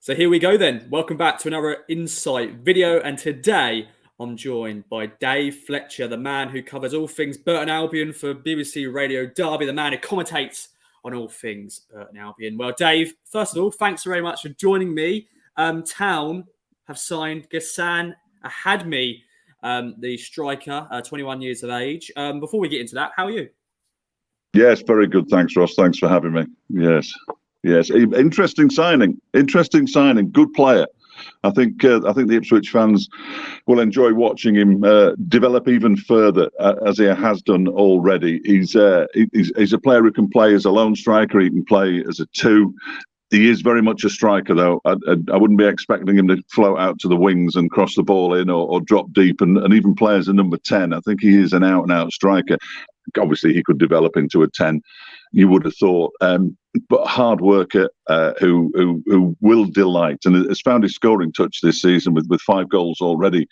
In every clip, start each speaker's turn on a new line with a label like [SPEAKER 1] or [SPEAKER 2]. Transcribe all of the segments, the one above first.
[SPEAKER 1] So here we go then. Welcome back to another Insight video. And today I'm joined by Dave Fletcher, the man who covers all things Burton Albion for BBC Radio Derby, the man who commentates on all things Burton Albion. Well, Dave, first of all, thanks very much for joining me. Town have signed Gassan Ahadme, the striker, 21 years of age. Before we get into that, how are you?
[SPEAKER 2] Yes, very good. Thanks, Ross. Thanks for having me. Yes. Interesting signing. Good player. I think the Ipswich fans will enjoy watching him develop even further, as he has done already. He's a player who can play as a lone striker. He can play as a two. He is very much a striker, though. I wouldn't be expecting him to float out to the wings and cross the ball in or drop deep and even play as a number 10. I think he is an out-and-out striker. Obviously, he could develop into a 10, you would have thought. But a hard worker who will delight and has found his scoring touch this season with 5 goals already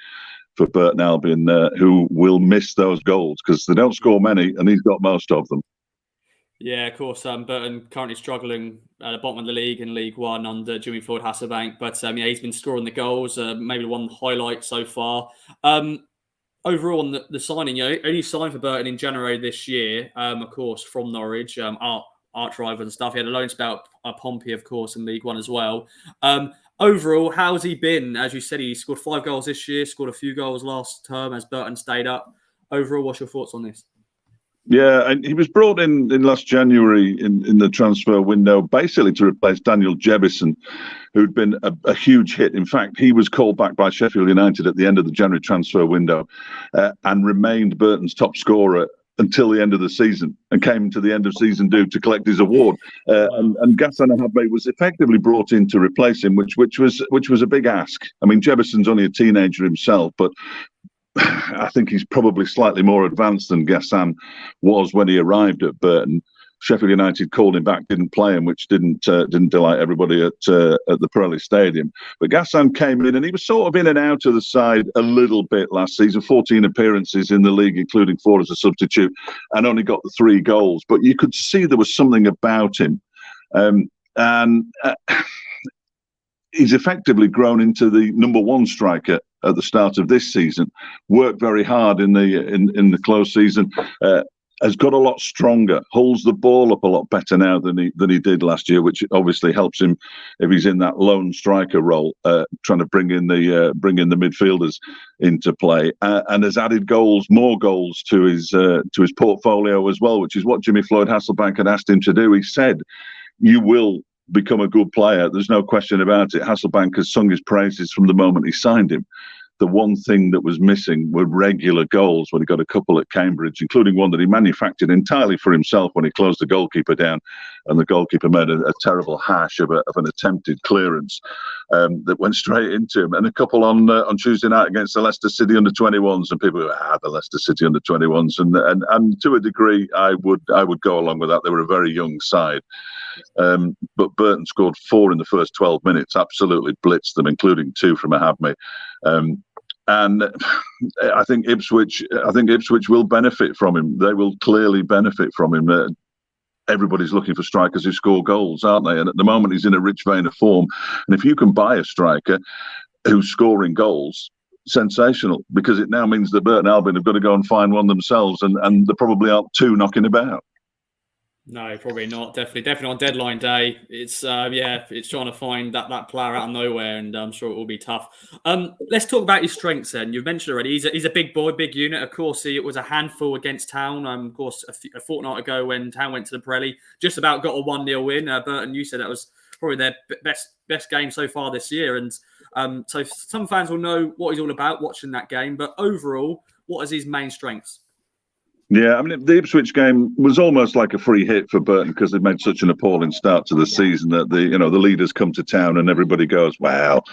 [SPEAKER 2] for Burton Albion, who will miss those goals because they don't score many, and he's got most of them.
[SPEAKER 1] Yeah, of course. Burton currently struggling at the bottom of the league in League One under Jimmy Floyd Hasselbank, but he's been scoring the goals. Maybe one highlight so far. Overall, on the signing, only signed for Burton in January this year. Of course, from Norwich, arch rival and stuff. He had a loan spell at Pompey, of course, in League One as well. Overall, how's he been? As you said, he scored 5 goals this year, scored a few goals last term as Burton stayed up. Overall, what's your thoughts on this?
[SPEAKER 2] Yeah, and he was brought in last January in the transfer window, basically to replace Daniel Jebison, who'd been a huge hit. In fact, he was called back by Sheffield United at the end of the January transfer window and remained Burton's top scorer until the end of the season, and came to the end of season due to collect his award. And Gassan Ahadme was effectively brought in to replace him, which was a big ask. I mean, Jebison's only a teenager himself, but I think he's probably slightly more advanced than Gassan was when he arrived at Burton. Sheffield United called him back, didn't play him, which didn't delight everybody at the Pirelli Stadium. But Gassan came in, and he was sort of in and out of the side a little bit last season. 14 appearances in the league, including 4 as a substitute, and only got the 3 goals. But you could see there was something about him, and he's effectively grown into the number 1 striker at the start of this season. Worked very hard in the close season. Has got a lot stronger. Holds the ball up a lot better now than he did last year, which obviously helps him if he's in that lone striker role, trying to bring in the midfielders into play, and has added more goals to his portfolio as well, which is what Jimmy Floyd Hasselbank had asked him to do. He said, "You will become a good player. There's no question about it." Hasselbank has sung his praises from the moment he signed him. The one thing that was missing were regular goals when he got a couple at Cambridge, including one that he manufactured entirely for himself when he closed the goalkeeper down, and the goalkeeper made a terrible hash of an attempted clearance that went straight into him. And a couple on Tuesday night against the Leicester City under-21s, and people go, the Leicester City under-21s, and to a degree, I would go along with that. They were a very young side. But Burton scored 4 in the first 12 minutes, absolutely blitzed them, including 2 from Ahadme. And I think Ipswich will benefit from him. They will clearly benefit from him. Everybody's looking for strikers who score goals, aren't they? And at the moment, he's in a rich vein of form. And if you can buy a striker who's scoring goals, sensational, because it now means that Burton Albion have got to go and find one themselves, and there probably aren't 2 knocking about.
[SPEAKER 1] No, probably not. Definitely on deadline day. It's it's trying to find that player out of nowhere, and I'm sure it will be tough. Let's talk about his strengths then. You've mentioned already, he's a big boy, big unit. Of course, it was a handful against Town. Of course, a fortnight ago when Town went to the Pirelli, just about got a 1-0 win. Burton, you said that was probably their best game so far this year, and so some fans will know what he's all about watching that game. But overall, what is his main strengths?
[SPEAKER 2] Yeah, I mean, the Ipswich game was almost like a free hit for Burton because they'd made such an appalling start to the season that the leaders come to Town and everybody goes, "Well,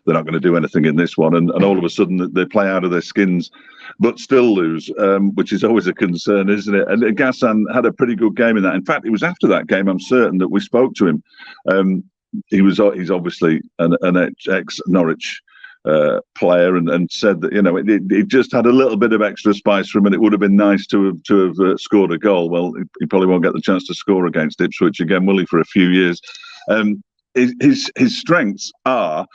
[SPEAKER 2] they're not going to do anything in this one," and all of a sudden they play out of their skins, but still lose, which is always a concern, isn't it? And Gassan had a pretty good game in that. In fact, it was after that game, I'm certain, that we spoke to him. He's obviously an ex-Norwich player, and said that it just had a little bit of extra spice for him, and it would have been nice to have scored a goal. Well, he probably won't get the chance to score against Ipswich again, will he, for a few years? his strengths are.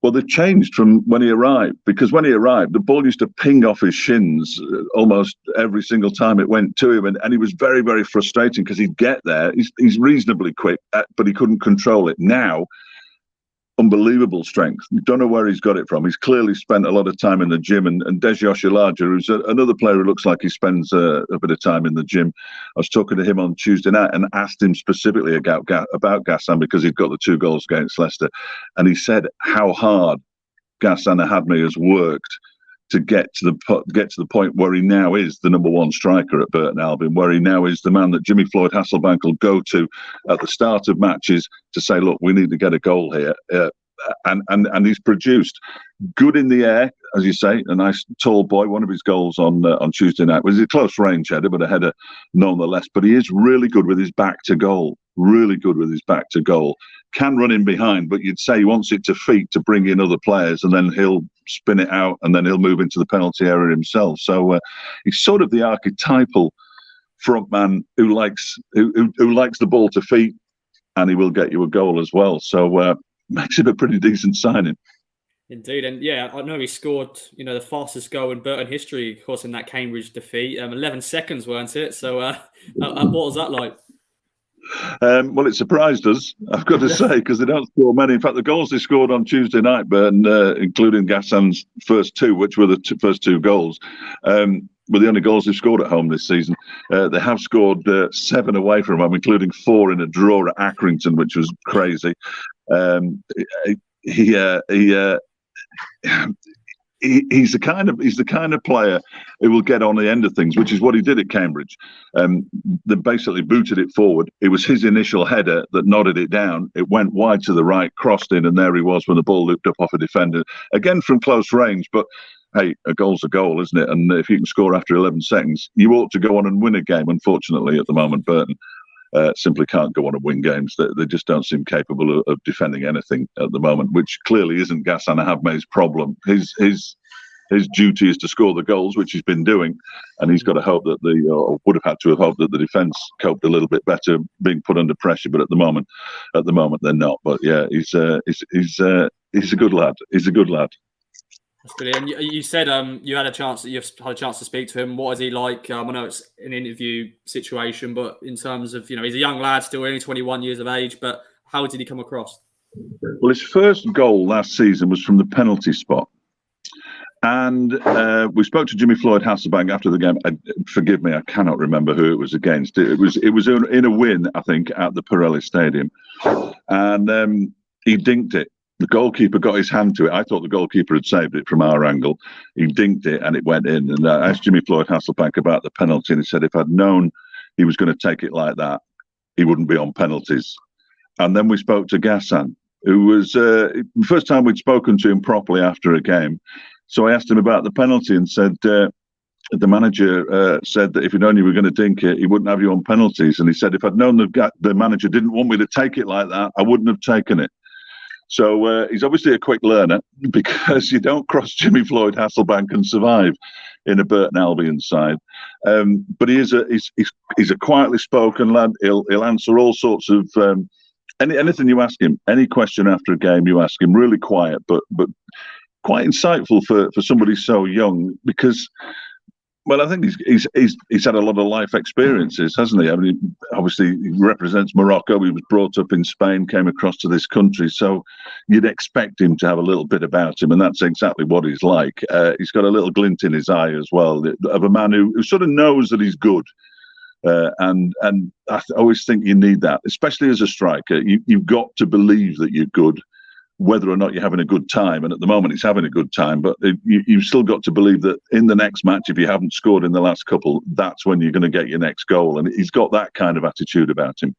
[SPEAKER 2] Well, they've changed from when he arrived, because when he arrived, the ball used to ping off his shins almost every single time it went to him. And he was very, very frustrating because he'd get there. He's reasonably quick, but he couldn't control it. Now, unbelievable strength. We don't know where he's got it from. He's clearly spent a lot of time in the gym. And Deji Oshilaja, who's another player who looks like he spends a bit of time in the gym. I was talking to him on Tuesday night and asked him specifically about Gassan, because he'd got the 2 goals against Leicester. And he said how hard Gassan Ahadme has worked to get to the point where he now is the number 1 striker at Burton Albion, where he now is the man that Jimmy Floyd Hasselbank will go to at the start of matches to say, look, we need to get a goal here. And he's produced good in the air, as you say, a nice tall boy. One of his goals on Tuesday night was a close range header, but a header nonetheless. But he is really good with his back to goal. Really good with his back to goal. Can run in behind, but you'd say he wants it to feet to bring in other players, and then he'll spin it out, and then he'll move into the penalty area himself. So he's sort of the archetypal front man who likes the ball to feet, and he will get you a goal as well. So makes him a pretty decent signing.
[SPEAKER 1] Indeed, and yeah, I know he scored, the fastest goal in Burton history, of course, in that Cambridge defeat. 11 seconds, weren't it? So, what was that like?
[SPEAKER 2] Well, it surprised us, I've got to say, because they don't score many. In fact, the goals they scored on Tuesday night, Burton, including Gassan's first 2, which were the first 2 goals, were the only goals they've scored at home this season. They have scored 7 away from home, including 4 in a draw at Accrington, which was crazy. He's the kind of player who will get on the end of things, which is what he did at Cambridge. They basically booted it forward. It was his initial header that nodded it down. It went wide to the right, crossed in, and there he was when the ball looped up off a defender, again from close range. But hey, a goal's a goal, isn't it? And if you can score after 11 seconds, you ought to go on and win a game. Unfortunately, at the moment, Burton simply can't go on and win games. They just don't seem capable of defending anything at the moment, which clearly isn't Gassan Ahadme's problem. His duty is to score the goals, which he's been doing, and he's got to hope that would have had to have hoped that the defence coped a little bit better, being put under pressure. But at the moment they're not. But yeah, he's a good lad. He's a good lad.
[SPEAKER 1] That's brilliant. And you said you've had a chance to speak to him. What is he like? I know it's an interview situation, but in terms of, he's a young lad, still only 21 years of age, but how did he come across?
[SPEAKER 2] Well, his first goal last season was from the penalty spot. And we spoke to Jimmy Floyd Hasselbank after the game. Forgive me, I cannot remember who it was against. It was in a win, I think, at the Pirelli Stadium. And he dinked it. The goalkeeper got his hand to it. I thought the goalkeeper had saved it from our angle. He dinked it and it went in. And I asked Jimmy Floyd Hasselbank about the penalty, and he said if I'd known he was going to take it like that, he wouldn't be on penalties. And then we spoke to Gassan, who was the first time we'd spoken to him properly after a game. So I asked him about the penalty and said, the manager said that if he'd known you were going to dink it, he wouldn't have you on penalties. And he said, if I'd known the manager didn't want me to take it like that, I wouldn't have taken it. So he's obviously a quick learner, because you don't cross Jimmy Floyd Hasselbank and survive in a Burton Albion side. But he's a quietly spoken lad. He'll answer all sorts of anything you ask him, any question after a game you ask him. Really quiet, but quite insightful for somebody so young, because, well, I think he's had a lot of life experiences, hasn't he? I mean, obviously he represents Morocco. He was brought up in Spain, came across to this country, so you'd expect him to have a little bit about him, and that's exactly what he's like. He's got a little glint in his eye as well, of a man who sort of knows that he's good. And I always think you need that, especially as a striker. You've got to believe that you're good, whether or not you're having a good time. And at the moment, he's having a good time. But you've still got to believe that in the next match, if you haven't scored in the last couple, that's when you're going to get your next goal. And he's got that kind of attitude about him.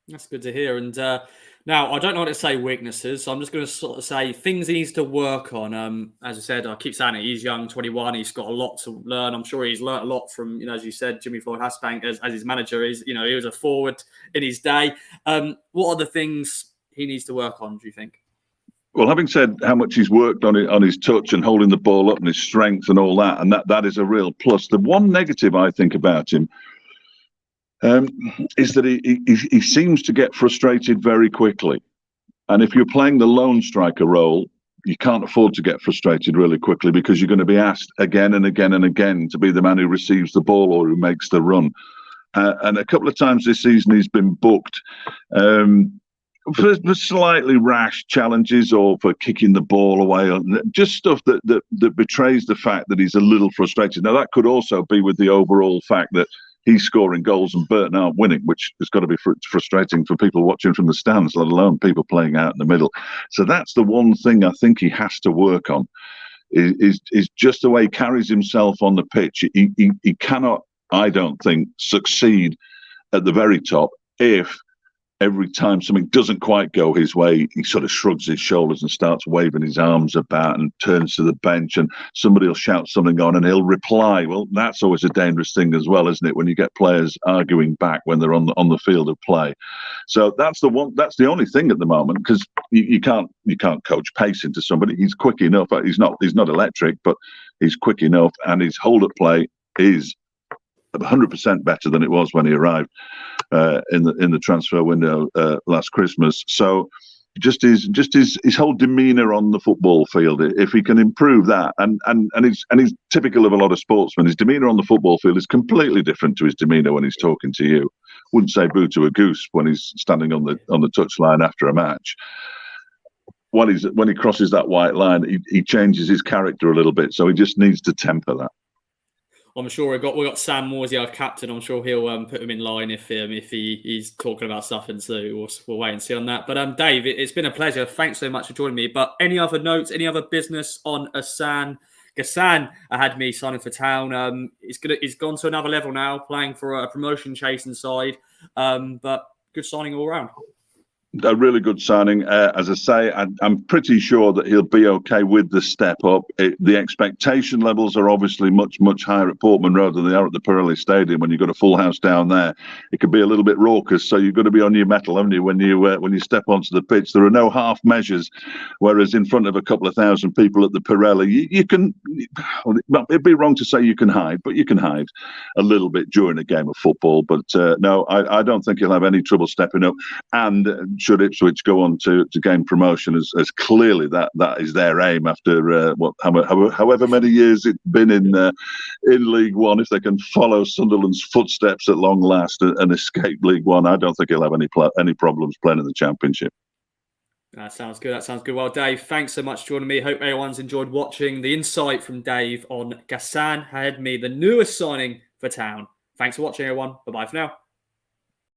[SPEAKER 1] That's good to hear. And now, I don't know how to say weaknesses, so I'm just going to sort of say things he needs to work on. As I said, I keep saying it, he's young, 21. He's got a lot to learn. I'm sure he's learned a lot from, as you said, Jimmy Floyd Hasselbank as his manager. He was a forward in his day. What are the things he needs to work on, do you think?
[SPEAKER 2] Well, having said how much he's worked on his touch and holding the ball up and his strength and all that, and that is a real plus. The one negative I think about him, is that he seems to get frustrated very quickly. And if you're playing the lone striker role, you can't afford to get frustrated really quickly, because you're going to be asked again and again and again to be the man who receives the ball or who makes the run. And a couple of times this season he's been booked for slightly rash challenges, or for kicking the ball away, or just stuff that betrays the fact that he's a little frustrated. Now, that could also be with the overall fact that he's scoring goals and Burton aren't winning, which has got to be frustrating for people watching from the stands, let alone people playing out in the middle. So that's the one thing I think he has to work on, is just the way he carries himself on the pitch. He cannot, I don't think, succeed at the very top if every time something doesn't quite go his way, he sort of shrugs his shoulders and starts waving his arms about and turns to the bench, and somebody will shout something on and he'll reply. Well, that's always a dangerous thing as well, isn't it, when you get players arguing back when they're on the field of play. So that's the only thing at the moment, because you can't coach pace into somebody. He's quick enough. He's not electric, but he's quick enough, and his hold at play is 100% better than it was when he arrived in the transfer window last Christmas. So just his whole demeanour on the football field, if he can improve that, and he's typical of a lot of sportsmen. His demeanour on the football field is completely different to his demeanour when he's talking to you. Wouldn't say boo to a goose when he's standing on the touchline after a match. When he crosses that white line, he changes his character a little bit. So he just needs to temper that.
[SPEAKER 1] I'm sure we got Sam Morsey, our captain. I'm sure he'll put him in line if he's talking about stuff, and so we'll wait and see on that. But Dave, it's been a pleasure. Thanks so much for joining me. But any other notes, any other business on Gassan Ahadme signing for Town? He's gone to another level now, playing for a promotion chasing side. But good signing all around.
[SPEAKER 2] A really good signing. As I say, I'm pretty sure that he'll be okay with the step up. The expectation levels are obviously much, much higher at Portman Road than they are at the Pirelli Stadium. When you've got a full house down there, it can be a little bit raucous. So you've got to be on your mettle, haven't you, when you step onto the pitch? There are no half measures. Whereas in front of a couple of thousand people at the Pirelli, you can. It'd be wrong to say you can hide, but you can hide a little bit during a game of football. But no, I don't think he'll have any trouble stepping up. And should Ipswich go on to gain promotion, as clearly that is their aim after however many years it's been in League One. If they can follow Sunderland's footsteps at long last and escape League One, I don't think he'll have any problems playing in the Championship.
[SPEAKER 1] That sounds good. Well, Dave, thanks so much for joining me. Hope everyone's enjoyed watching the insight from Dave on Gassan Ahadme, the newest signing for Town. Thanks for watching, everyone. Bye-bye for now.